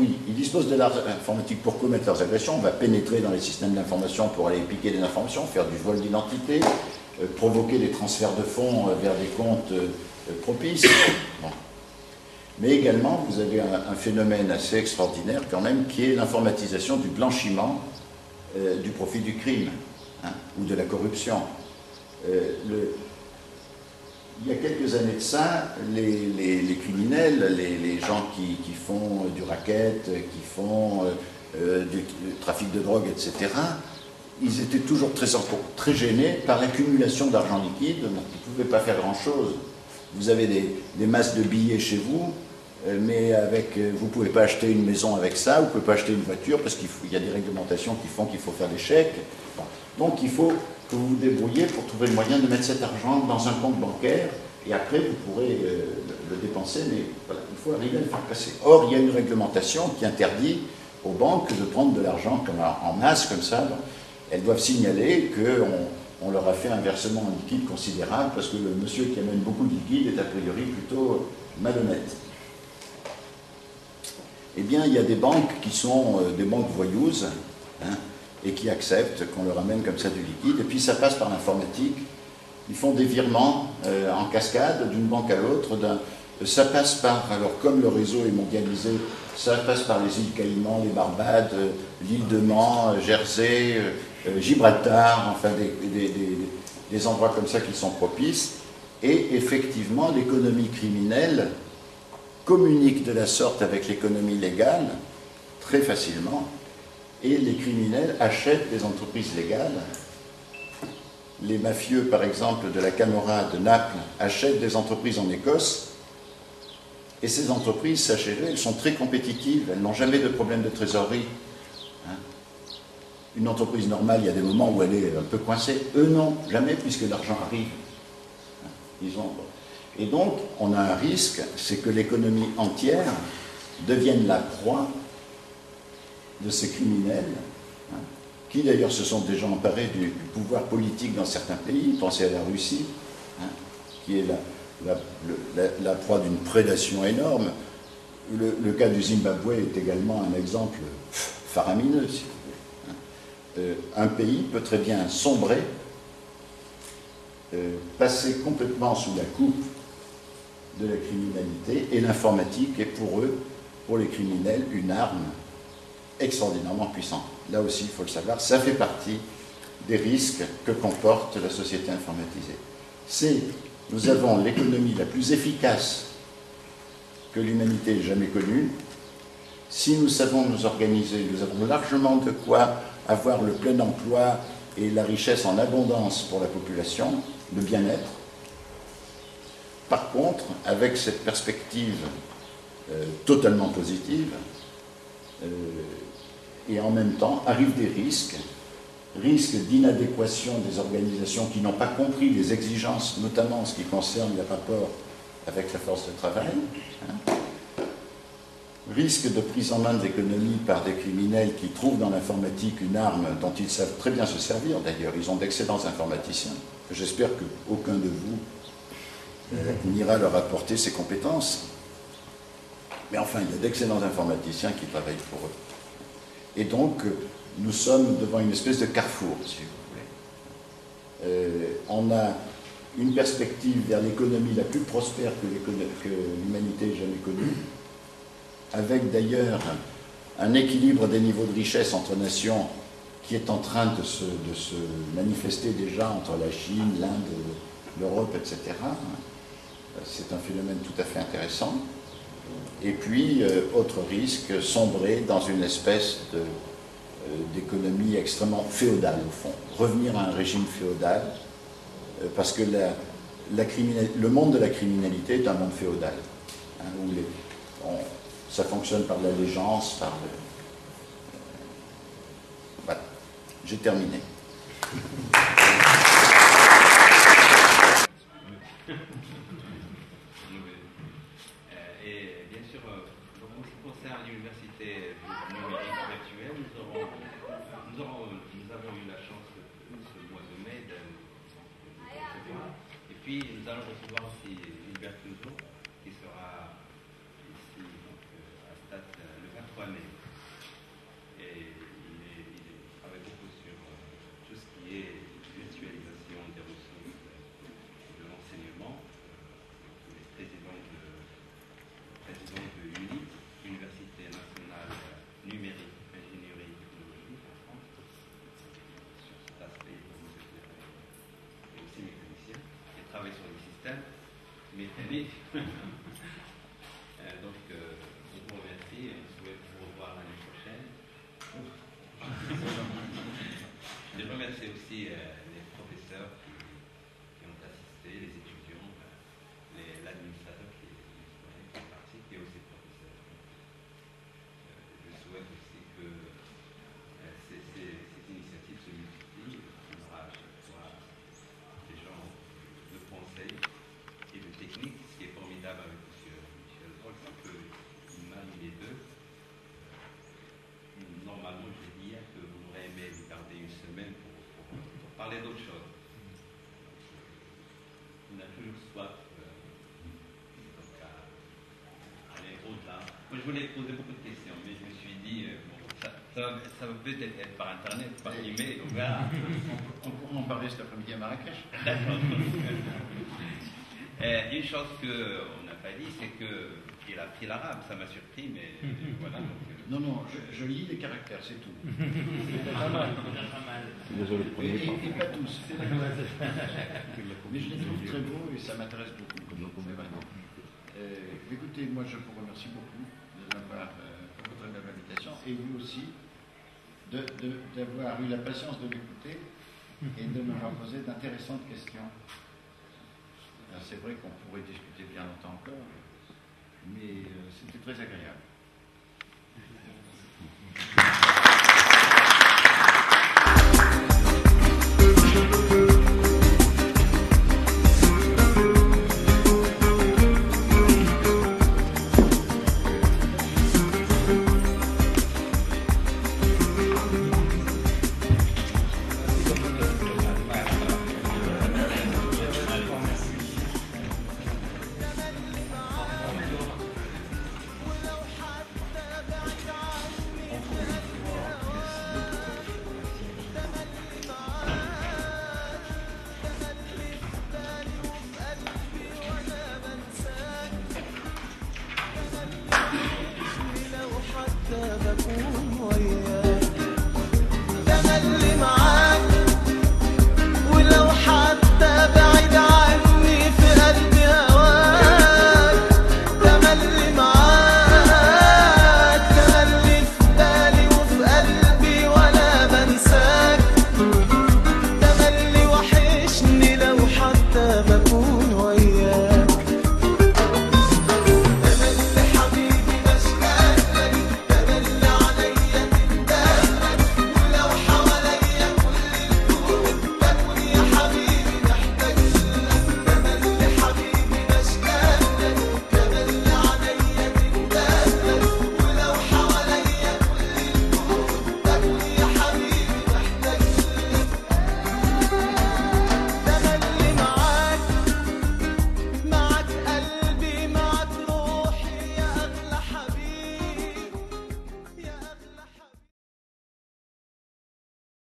oui, ils disposent de l'informatique pour commettre leurs agressions. On va pénétrer dans les systèmes d'information pour aller piquer des informations, faire du vol d'identité, provoquer des transferts de fonds vers des comptes propices. Bon. Mais également, vous avez un phénomène assez extraordinaire quand même, qui est l'informatisation du blanchiment du profit du crime, hein, ou de la corruption. Il y a quelques années de ça, les criminels, les gens qui font du racket, qui font du trafic de drogue, etc., ils étaient toujours très gênés par l'accumulation d'argent liquide, donc ils ne pouvaient pas faire grand-chose. Vous avez des masses de billets chez vous, mais vous ne pouvez pas acheter une maison avec ça, vous ne pouvez pas acheter une voiture, parce qu'il y a des réglementations qui font qu'il faut faire des chèques. Bon. Donc il faut que vous vous débrouillez pour trouver le moyen de mettre cet argent dans un compte bancaire, et après vous pourrez le dépenser, mais voilà, il faut arriver à le faire passer. Or, il y a une réglementation qui interdit aux banques de prendre de l'argent en masse, comme ça. Elles doivent signaler qu'on leur a fait un versement en liquide considérable, parce que le monsieur qui amène beaucoup de liquide est a priori plutôt malhonnête. Eh bien, il y a des banques qui sont des banques voyous, hein, et qui acceptent qu'on leur amène comme ça du liquide, et puis ça passe par l'informatique. Ils font des virements en cascade d'une banque à l'autre. Ça passe par, alors comme le réseau est mondialisé, ça passe par les îles Caïmans, les Barbades, l'île de Man, Jersey, Gibraltar, enfin des endroits comme ça qui sont propices. Et effectivement, l'économie criminelle communique de la sorte avec l'économie légale très facilement, et les criminels achètent des entreprises légales. Les mafieux, par exemple, de la Camorra de Naples, achètent des entreprises en Écosse, et ces entreprises, sachez-le, elles sont très compétitives, elles n'ont jamais de problème de trésorerie. Hein. Une entreprise normale, il y a des moments où elle est un peu coincée. Eux, non, jamais, puisque l'argent arrive. Hein. Et donc, on a un risque, c'est que l'économie entière devienne la proie de ces criminels, hein, qui d'ailleurs se sont déjà emparés du pouvoir politique dans certains pays. Pensez à la Russie, hein, qui est la proie d'une prédation énorme. Le cas du Zimbabwe est également un exemple faramineux, si vous voulez. Un pays peut très bien sombrer, passer complètement sous la coupe de la criminalité, et l'informatique est pour eux, pour les criminels, une arme extraordinairement puissante. Là aussi, il faut le savoir, ça fait partie des risques que comporte la société informatisée. Nous avons l'économie la plus efficace que l'humanité ait jamais connue. Si nous savons nous organiser, nous avons largement de quoi avoir le plein emploi et la richesse en abondance pour la population, le bien-être. Par contre, avec cette perspective totalement positive, et en même temps arrivent des risques d'inadéquation des organisations qui n'ont pas compris les exigences, notamment en ce qui concerne les rapports avec la force de travail, hein. Risque de prise en main de l'économie par des criminels qui trouvent dans l'informatique une arme dont ils savent très bien se servir. D'ailleurs, ils ont d'excellents informaticiens. J'espère qu'aucun de vous n'ira leur apporter ces compétences. Mais enfin, il y a d'excellents informaticiens qui travaillent pour eux. Et donc, nous sommes devant une espèce de carrefour, si vous voulez. On a une perspective vers l'économie la plus prospère que l'humanité ait jamais connue, avec d'ailleurs un équilibre des niveaux de richesse entre nations qui est en train de se manifester déjà entre la Chine, l'Inde, l'Europe, etc. C'est un phénomène tout à fait intéressant. Et puis, autre risque, sombrer dans une espèce d'économie extrêmement féodale, au fond. Revenir à un régime féodal, parce que le monde de la criminalité est un monde féodal, hein, où ça fonctionne par l'allégeance, voilà. J'ai terminé. Et bien sûr, en ce qui concerne l'université numérique virtuelle, nous avons eu la chance ce mois de mai de recevoir. Et puis nous allons recevoir aussi Gilbert Clouseau, qui sera ici donc, à Stade le 23 mai. Oui. Donc, je vous remercie et on souhaite vous revoir l'année prochaine. Je remercie aussi les professeurs qui ont assisté, les étudiants, l'administrateur qui est parti, qui est aussi professeur. Je souhaite aussi que ces initiatives se multiplient, qu'on aura à chaque fois des gens de conseils et de technique. Ce qui est formidable avec M. Michel Paul, c'est qu'il manie les deux. Normalement, j'ai dit hier que vous aurez aimé lui garder une semaine pour parler d'autre chose. On a toujours soif à aller au-delà. Moi, je voulais poser beaucoup de questions, mais je me suis dit, bon, ça va peut-être être par Internet, par email, on verra. On pourra en parler cet après-midi à Marrakech. D'accord. Une chose qu'on n'a pas dit, c'est qu'il a pris l'arabe. Ça m'a surpris, mais voilà. Donc, non, je lis les caractères, c'est tout. Pas mal. Et pas tous. Mais je les trouve très beaux et ça m'intéresse beaucoup. Écoutez, moi je vous remercie beaucoup de m'avoir pour votre aimable invitation et vous aussi d'avoir eu la patience de m'écouter et de m'avoir posé d'intéressantes questions. C'est vrai qu'on pourrait discuter bien longtemps encore, mais c'était très agréable.